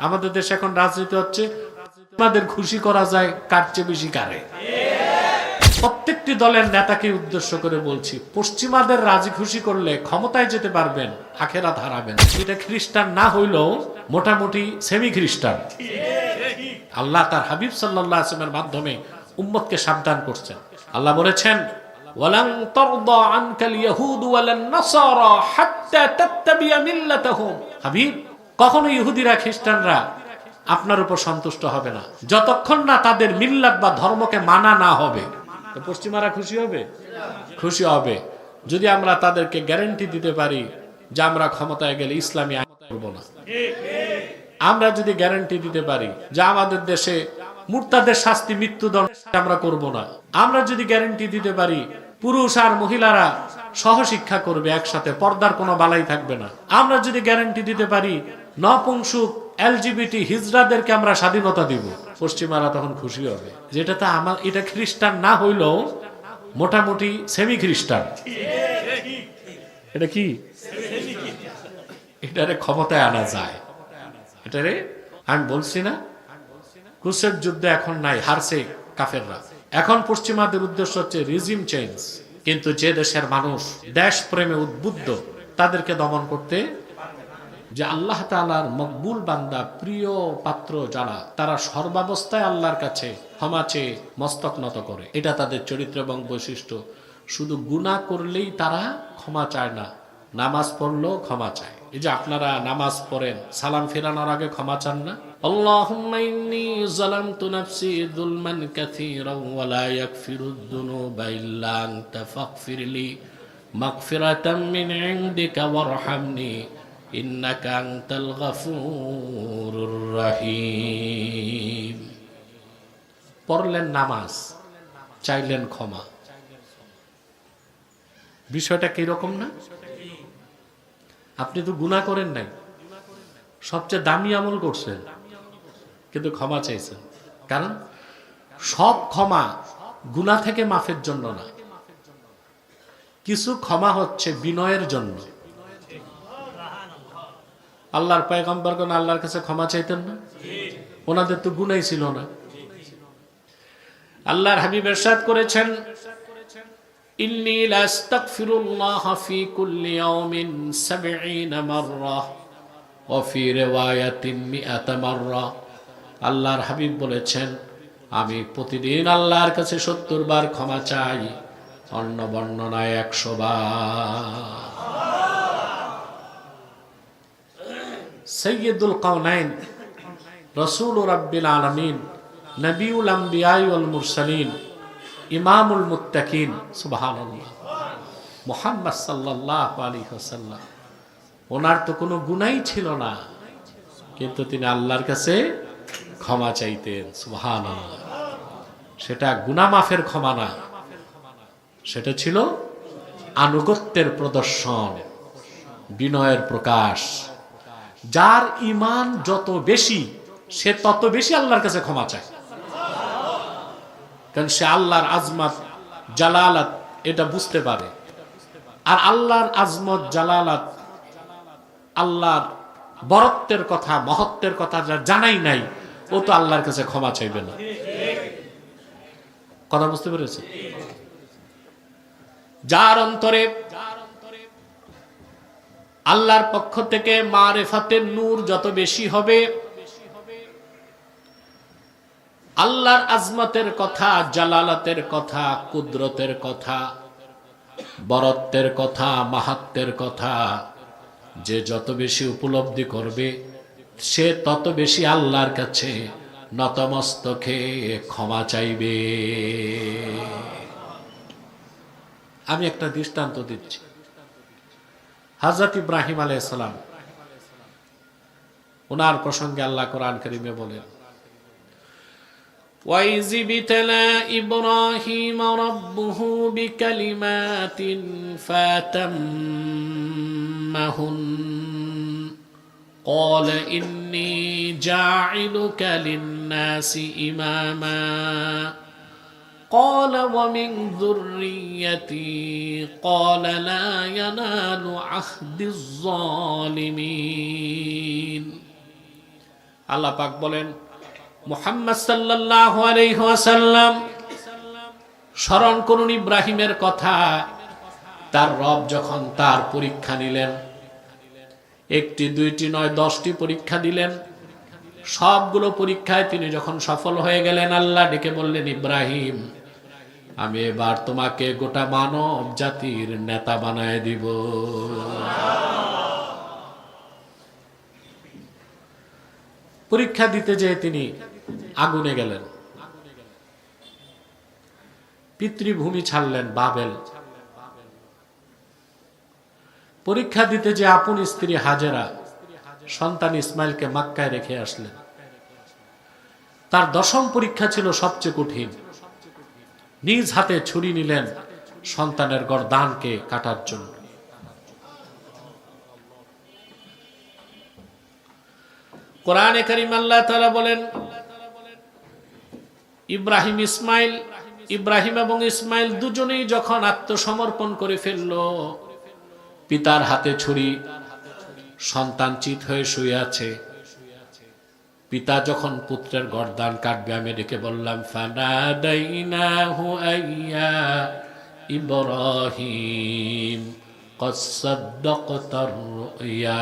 আমাদের দেশে এখন রাজনীতি হচ্ছে আমাদের খুশি করা যায় কার চেয়ে বেশি কারে। প্রত্যেকটি দলের নেতাকে উদ্দেশ্য করে বলছি, পশ্চিমাদের রাজি খুশি করলে ক্ষমতায় যেতে পারবেন, আখেরাত হারাবেন। এটা খ্রিস্টান না হইলেও মোটামুটি সেমি খ্রিস্টান। আল্লাহ তার হাবিব সাল্লাল্লাহু আলাইহি ওয়াসাল্লামের মাধ্যমে উম্মতকে সাবধান করছেন। আল্লাহ বলেছেন, ওয়ালান তারদা আনকাল ইয়াহুদ ওয়ালান নাসারা হাত্তা তাত্তাবিয়া মিল্লাতাহুম। হাবিব, কখনো ইহুদিরা খ্রিস্টানরা আপনার উপর সন্তুষ্ট হবে না যতক্ষণ না তাদের মিল্লাত বা ধর্মকে মানা না হবে। তো পশ্চিমারা খুশি হবে? খুশি হবে যদি আমরা তাদেরকে গ্যারান্টি দিতে পারি যে আমরা ক্ষমতায় গেলে ইসলামী আইন করব না। আমরা যদি গ্যারান্টি দিতে পারি যে আমাদের দেশে মুরতাদের শাস্তি মৃত্যুদণ্ড আমরা করব না। আমরা যদি গ্যারান্টি দিতে পারি পুরুষ আর মহিলারা সহশিক্ষা করবে একসাথে, পর্দার কোনো বালাই থাকবে না। আমরা যদি গ্যারান্টি দিতে পারি নপুংসুক এলজিবিটি হিজড়াদেরকে আমরা স্বাধীনতা দিব, পশ্চিমারা তখন খুশি হবে। যেটা তো আমার, এটা খ্রিস্টান না হইলেও মোটামুটি সেমি খ্রিস্টান। এটা কি? এটারে ক্ষমতায় আনা যায়। এটারে আমি বলছি না ক্রুসেড যুদ্ধে এখন নাই, হারছে কাফেররা। এখন পশ্চিমাদের উদ্দেশ্য হচ্ছে রিজিম চেঞ্জ। কিন্তু যে দেশের মানুষ দেশ প্রেমে উদ্বুদ্ধ তাদেরকে দমন করতে, যে আল্লাহ তাআলার মকবুল বান্দা, প্রিয় পাত্র যারা, তারা সর্বাবস্থায় আল্লাহর কাছে ক্ষমা চেয়ে মস্তক নত করে। এটা তাদের চরিত্র এবং বৈশিষ্ট্য। শুধু গুনাহ করলেই তারা ক্ষমা চায় না, নামাজ পড়লেও ক্ষমা চায়। এই যে আপনারা নামাজ পড়েন, সালাম ফেরানোর আগে ক্ষমা চান না? আল্লাহুম্মা ইন্নী যালামতু নাফসি যুলমান কাসীরান ওয়া লা ইয়াগফিরুদ যুনুবা ইল্লা আনতা ফাগফিরলি মাগফিরাতাম মিন ইনদিকা ওয়ারহামনি ইন্নাকা আনতাল গফুরুর রহিম। পড়লেন নামাজ, চাইলেন ক্ষমা। বিষয়টা কিরকম না? আপনি তো গুনাহ করেন নাই, সবচেয়ে দামি আমল করছেন, কিন্তু ক্ষমা চাইছেন। কারণ সব ক্ষমা গুনাহ থেকে মাফের জন্য না, কিছু ক্ষমা হচ্ছে বিনয়ের জন্য। আল্লাহর পয়গম্বরগণ আল্লাহর কাছে ক্ষমা চাইতেন না? ওনাদের তো গুনাহ ছিল না। আল্লাহর হাবিব ইরশাদ করেছেন, ইন্নী লাস্তাগফিরুল্লাহ ফি কুল্লি ইয়াউমিন 70 মাররা ওয়া ফি রিওয়ায়াতিন 100 মাররা। আল্লাহর হাবিব বলেছেন, আমি প্রতিদিন আল্লাহর কাছে 70 বার ক্ষমা চাই, অন্য বর্ণনায় 100 বার। সাইয়্যিদুল কাওনাইন, রাসূল রাব্বিল আলামিন, নবিউল আম্বিয়া ওয়াল মুরসালিন, ইমামুল মুত্তাকিন, সুবহানাল্লাহ, মুহাম্মদ সাল্লাল্লাহু আলাইহি ওয়াসাল্লাম, ওনার তো কোনো গুনাহই ছিল না, কিন্তু তিনি আল্লাহর কাছে ক্ষমা চাইতেন। সুবহানাল্লাহ। সেটা গুনাহ মাফের ক্ষমা না, সেটা ছিল আনুগত্যের প্রদর্শন, বিনয়ের প্রকাশ। যার ঈমান যত বেশি, সে তত বেশি আল্লাহর কাছে ক্ষমা চায়। কারণ সে আল্লাহর আজমত জালালাত এটা বুঝতে পারে। আর আল্লাহর আজমত জালালাত, আল্লাহর বরত্বের কথা, মহত্বের কথা যা জানাই নাই, ও তো আল্লাহর কাছে ক্ষমা চাইবে না। কথা বুঝতে পেরেছে? যার অন্তরে আল্লাহর পক্ষ থেকে মারিফাতের নূর যত বেশি হবে, আল্লাহর আজমতের কথা, জালালাতের কথা, কুদরতের কথা, বরত্বের কথা, মাহাত্মের কথা যে যত বেশি উপলব্ধি করবে, সে তত বেশি আল্লাহর কাছে নতমস্তকে ক্ষমা চাইবে। আমি একটা দৃষ্টান্ত দিচ্ছি। হযরত ইব্রাহিম আলাইহিস সালাম, ওনার প্রসঙ্গে আল্লাহ কোরআন কারীমে বলেন, وَإِذِ ابْتَلَى إِبْرَاهِيمَ رَبُّهُ بِكَلِمَاتٍ فَأَتَمَّهُنَّ قَالَ إِنِّي جَاعِلُكَ لِلنَّاسِ إِمَامًا قَالَ وَمِنْ ذُرِّيَّتِي قَالَ لَا يَنَالُ عَهْدِي الظَّالِمِينَ। আল্লাহ পাক বলেন, মুহাম্মদ সাল্লাল্লাহু আলাইহি ওয়াসাল্লাম স্মরণ করুন ইব্রাহিমের কথা। তার রব যখন তার পরীক্ষা নিলেন, একটি দুইটি নয় 10টি পরীক্ষা দিলেন। সবগুলো পরীক্ষায় তিনি যখন সফল হয়ে গেলেন, আল্লাহ ডেকে বললেন, ইব্রাহিম, আমি এবার তোমাকে গোটা মানব জাতির নেতা বানায় দিব। পরীক্ষা দিতে যেয়ে তিনি আগুনে গেলেন, পিতৃভূমি ছাড়লেন বাবেল। পরীক্ষা দিতে যে আপন স্ত্রী হাজেরা সন্তান ইসমাইলকে মক্কায় রেখে আসলেন। তার 10ম পরীক্ষা ছিল সবচেয়ে কঠিন। নিজ হাতে ছুরি নিলেন সন্তানের গর্দানকে কাটার জন্য। কোরআনে কারীম আল্লাহ তাআলা বলেন, ইব্রাহিম এবং ইসমাইল দুজনেই যখন আত্মসমর্পণ করে ফেলল, পিতার হাতে ছুরি, সন্তান চিত হয়ে শুয়ে আছে। পিতা যখন পুত্রের গর্দান কাটবে, আমি ডেকে বললাম, ফানাদাইনাহু আইয়া ইব্রাহিম ক্বাদ সাদ্দাকতার রুয়া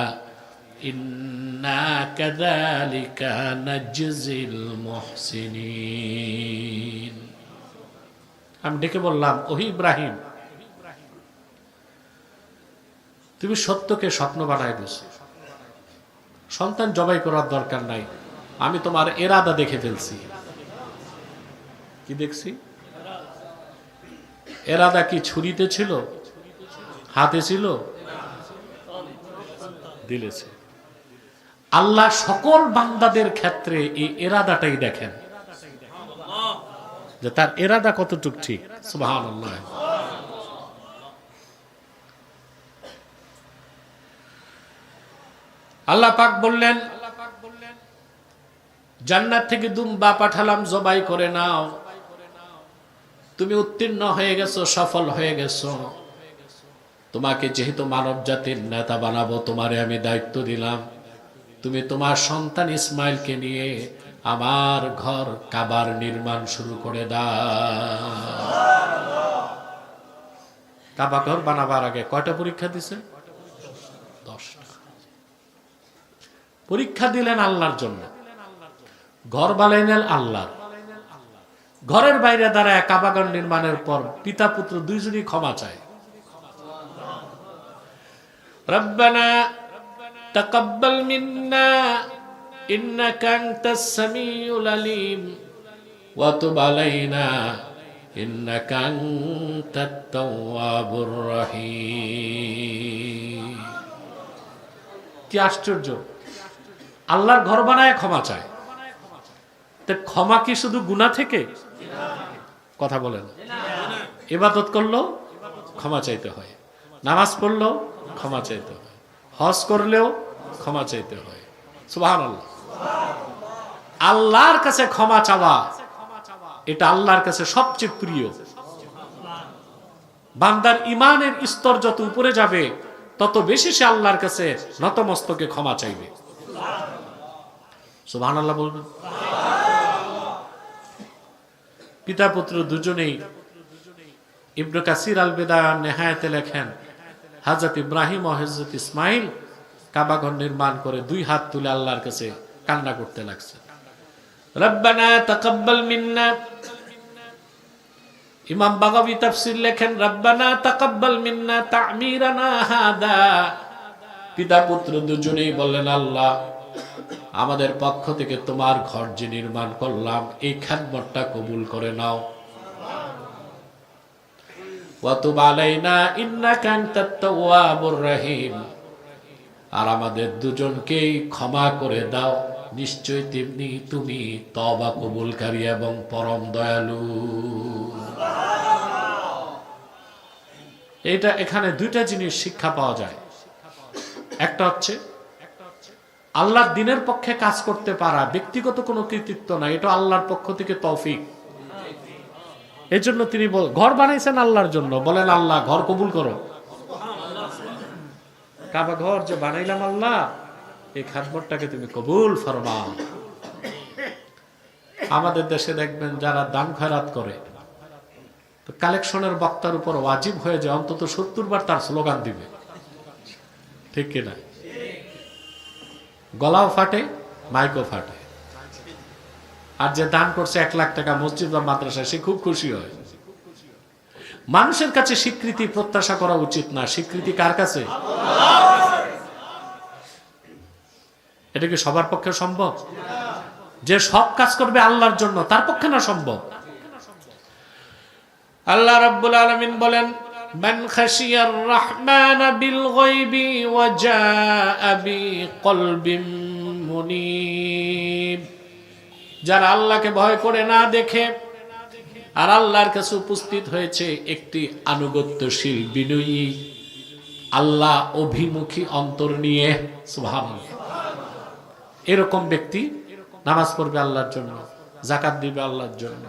ইন্না কাযালিকা নাজজিল মুহসিনিন। আমি ডেকে বললাম, ওহি ইব্রাহিম, তুমি সত্যকে স্বপ্ন বানায় দিয়েছো। সন্তান জবাই করার দরকার নাই, আমি তোমার এরাদা দেখে ফেলছি। কি দেখছি? এরাদা কি ছুরিতে ছিল, হাতে ছিল, দিলেছে। আল্লাহ সকল বান্দাদের ক্ষেত্রে এই এরাদাটাই দেখেন, যে তার এরাদা কতটুক ঠিক। সুবহানাল্লাহ। আল্লাহ পাক বললেন, জান্নাত থেকে দুম্বা পাঠালাম, জবাই করে নাও। তুমি উত্তীর্ণ হয়ে গেছো, সফল হয়ে গেছো। তোমাকে যেহেতু মানব জাতির নেতা বানাবো, তোমারে আমি দায়িত্ব দিলাম, তুমি তোমার সন্তান ইসমাইলকে নিয়ে আমার ঘর কাবার নির্মাণ শুরু করে দাও। কাবা ঘর বানাবার আগে কয়টা পরীক্ষা দিছে? 10টা পরীক্ষা দিলেন আল্লাহর জন্য। ঘর বানাইলেন আল্লাহ। ঘরের বাইরে দাঁড়ায় কাবাগর নির্মাণের পর পিতা পুত্র দুইজনই ক্ষমা চায়। রব্বানা তাকাব্বাল মিন্না ইন্নাকা আনতাস সামিউল আলিম ওয়া তুব আলাইনা ইন্নাকা আনতাত তাওয়াবুর রহিম। কি আশ্চর্য! আল্লাহর ঘর বানায় ক্ষমা চায়। ক্ষমা কি শুধু গুনাহ থেকে? কথা বলেন। ইবাদত করলো ক্ষমা চাইতে হয়, নামাজ পড়লো ক্ষমা চাইতে হয়, হজ করলেও ক্ষমা চাইতে হয়। সুবহানাল্লাহ। আল্লাহর কাছে ক্ষমা চাওয়া, এটা আল্লাহর কাছে সবচেয়ে প্রিয়। বান্দার ইমানের স্তর যত উপরে যাবে, তত বেশি সে আল্লাহর কাছে নতমস্তকে ক্ষমা চাইবে। সুবহানাল্লাহ বলবেন। পিতা পুত্র দুজনেই, ইবনে কাসির আল বিদায়া নেহায়াতে লেখেন, হযরত ইব্রাহিম ও হযরত ইসমাইল কাবাঘর নির্মাণ করে 2 হাত তুলে আল্লাহর কাছে কান্না করতে লাগছে। রব্বানা তাকাব্বাল মিন্না। ইমাম বাগাবী তাফসীর লেখেন, রব্বানা তাকাব্বাল মিন্না তা'মিরানা হাদা। পিতা পুত্র দুজনেই বললেন, আল্লাহ, আমাদের পক্ষ থেকে তোমার ঘর যে নির্মাণ করলাম, এই খিদমতটা কবুল করে নাও। ওয়া তুব আলাইনা ইন্নাকা আনতাত তাওয়াবুর রহিম। আর আমাদের দুজনকেই ক্ষমা করে দাও, নিশ্চয় তেমনি তুমি তওবা কবুলকারী এবং পরম দয়ালু। এটা এখানে 2টা জিনিস শিক্ষা পাওয়া যায়। একটা হচ্ছে আল্লাহর দ্বীনের পক্ষে কাজ করতে পারা ব্যক্তিগত কোনো কৃতিত্ব না, এটা আল্লাহর পক্ষ থেকে তৌফিক। এই জন্য তিনি ঘর বানাইছেন আল্লাহর জন্য, বলেন আল্লাহ ঘর কবুল করো। কাবা ঘর যে বানাইলাম আল্লাহ, এই খিদমতটাকে তুমি কবুল ফরমাও। আমাদের দেশে দেখবেন যারা দান খয়রাত করে, তো কালেকশনের বক্তার উপর ওয়াজিব হয়ে যায় অন্তত 70 বার তার স্লোগান দিবে, ঠিক কিনা? গলাও ফাটে, মাইকও ফাটে। আর যে দান করছে 1 লাখ টাকা মসজিদ বা মাদ্রাসায়, সে খুব খুশি হয়। মানুষের কাছে স্বীকৃতি প্রত্যাশা করা উচিত না। স্বীকৃতি কার কাছে? এটা কি সবার পক্ষে সম্ভব? যে সব কাজ করবে আল্লাহর জন্য, তার পক্ষে না সম্ভব। আল্লাহ রাব্বুল আলামিন বলেন, মান খাশিয়ার রাহমান বিল গায়বি ওয়া জাআ বিকলবিন মুনিব, যারা আল্লাহকে ভয় করে না দেখে আর আল্লাহর কাছে উপস্থিত হয়েছে একটি আনুগত্যশীল, বিনয়ী, আল্লাহ অভিমুখী অন্তর নিয়ে, সুবহানাল্লাহ, এরকম ব্যক্তি নামাজ পড়বে আল্লাহর জন্য, যাকাত দিবে আল্লাহর জন্য,